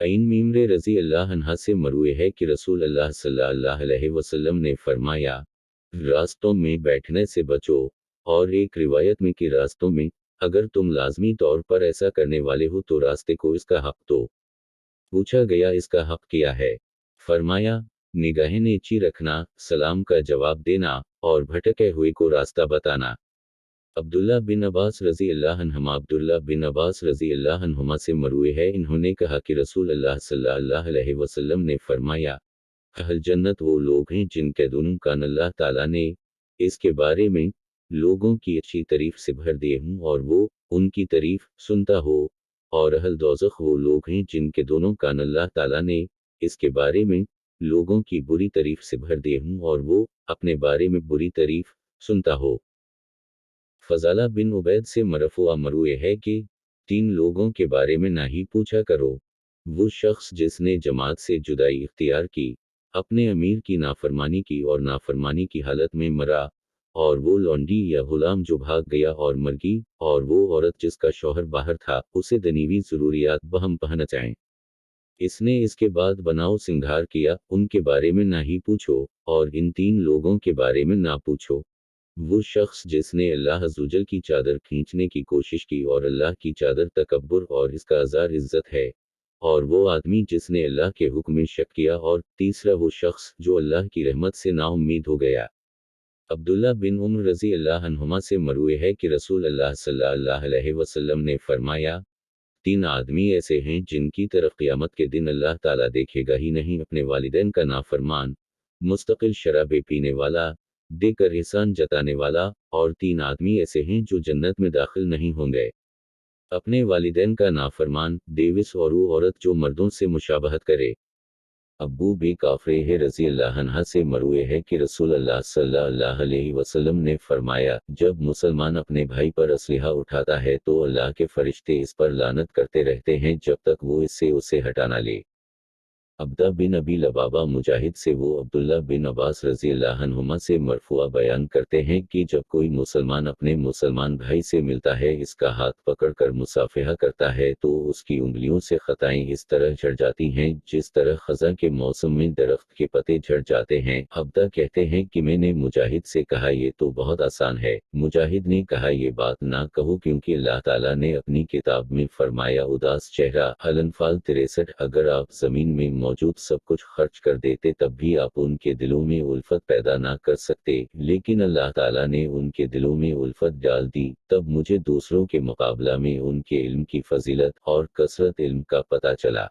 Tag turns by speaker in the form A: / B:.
A: इन मीमरे रजी अल्लाह अन्हा से मरुए है कि रसूल अल्लाह सल्लल्लाहु अलैहि वसल्लम ने फरमाया, रास्तों में बैठने से बचो, और एक रिवायत में कि रास्तों में, अगर तुम लाजमी तौर पर ऐसा करने वाले हो तो रास्ते को इसका हक दो। पूछा गया इसका हक क्या है? फरमाया, निगाहें नीची रखना, सलाम का जवाब देना, और भटके हुए को रास्ता बताना। अब्दुल्ला बिन अब्बास रज़ी अल्लाह अन्हुमा अब्दुल्ला बिन अब्बास रज़ी अल्लाह अन्हुमा से मरवी है, इन्होंने कहा कि रसूल अल्लाह सल्लल्लाहु अलैहि वसल्लम ने फरमाया, अहल जन्नत वो लोग हैं जिनके दुनू कान अल्लाह ताला ने इसके बारे में लोगों की अच्छी तारीफ से भर दिए हों और वो उनकी तारीफ सुनता हो, और अहल दोज़ख वो लोग हैं जिनके दोनों कान अल्लाह ताला ने इसके बारे में लोगों की बुरी तारीफ से भर दिए हों और वो अपने बारे में बुरी तारीफ सुनता हो। फजाला बिन उबैद से मरफुआ मरुए है कि तीन लोगों के बारे में ना ही पूछा करो। वो शख्स जिसने जमात से जुदाई इख्तियार की, अपने अमीर की नाफरमानी की और नाफरमानी की हालत में मरा, और वो लौंडी या गुलाम जो भाग गया और मर गई, और वो औरत जिसका शौहर बाहर था उसे दनीवी ज़रूरियात बहम पहनचाएं। इसने इसके बाद बनाओ सिंगार किया, उनके बारे में ना ही पूछो, और इन तीन लोगों के बारे में ना पूछो। वो शख्स जिसने अल्लाह अज़्ज़वजल की चादर खींचने की कोशिश की और अल्लाह की चादर तकब्बुर और इसका अज़ार इज़्ज़त है, और वो आदमी जिसने अल्लाह के हुक्म में शक किया, और तीसरा वो शख्स जो अल्लाह की रहमत से नाउम्मीद हो गया। अब्दुल्ला बिन उम्र रज़ी अल्लाह अन्हुमा से मरवी है कि रसूल अल्लाह सल्लल्लाहु अलैहि वसल्लम ने फरमाया, तीन आदमी ऐसे हैं जिनकी तरफ क़यामत के दिन अल्लाह ताला देखेगा ही नहीं, अपने वालिदैन का नाफरमान, मुस्तकिल शराबे पीने वाला, देकर एहसान जताने वाला, और तीन आदमी ऐसे हैं जो जन्नत में दाखिल नहीं होंगे, अपने वालिदैन का नाफरमान, देविस और वो औरत जो मर्दों से मुशाबहत करे। अब्बू बी काफ़रे रज़ी अल्लाह अन्हा से मरवी है कि रसूल अल्लाह सल्लल्लाहु अलैहि वसल्लम ने फरमाया, जब मुसलमान अपने भाई पर असलहा उठाता है तो अल्लाह के फरिश्ते इस पर लानत करते रहते हैं जब तक वो इससे उसे हटा ना ले। अब्दा बिन अबी लबाबा मुजाहिद से वो अब्दुल्ला बिन अब्बास रज़ी अल्लाह अन्हुमा से मरफुआ बयान करते हैं कि जब कोई मुसलमान अपने मुसलमान भाई से मिलता है, इसका हाथ पकड़कर मुसाफिहा करता है, तो उसकी उंगलियों से खताएं इस तरह झड़ जाती हैं जिस तरह खज़ां के मौसम में दरख्त के पत्ते झड़ जाते हैं। अब्दा कहते हैं कि मैंने मुजाहिद से कहा ये तो बहुत आसान है। मुजाहिद ने कहा ये बात ना कहो क्योंकि अल्लाह ताला ने अपनी किताब में फरमाया, उदास चेहरा अल-अनफ़ाल 63, अगर आप ज़मीन में मौजूद सब कुछ खर्च कर देते तब भी आप उनके दिलों में उल्फत पैदा ना कर सकते, लेकिन अल्लाह ताला ने उनके दिलों में उल्फत डाल दी, तब मुझे दूसरों के मुकाबला में उनके इल्म की फजीलत और कसरत इल्म का पता चला।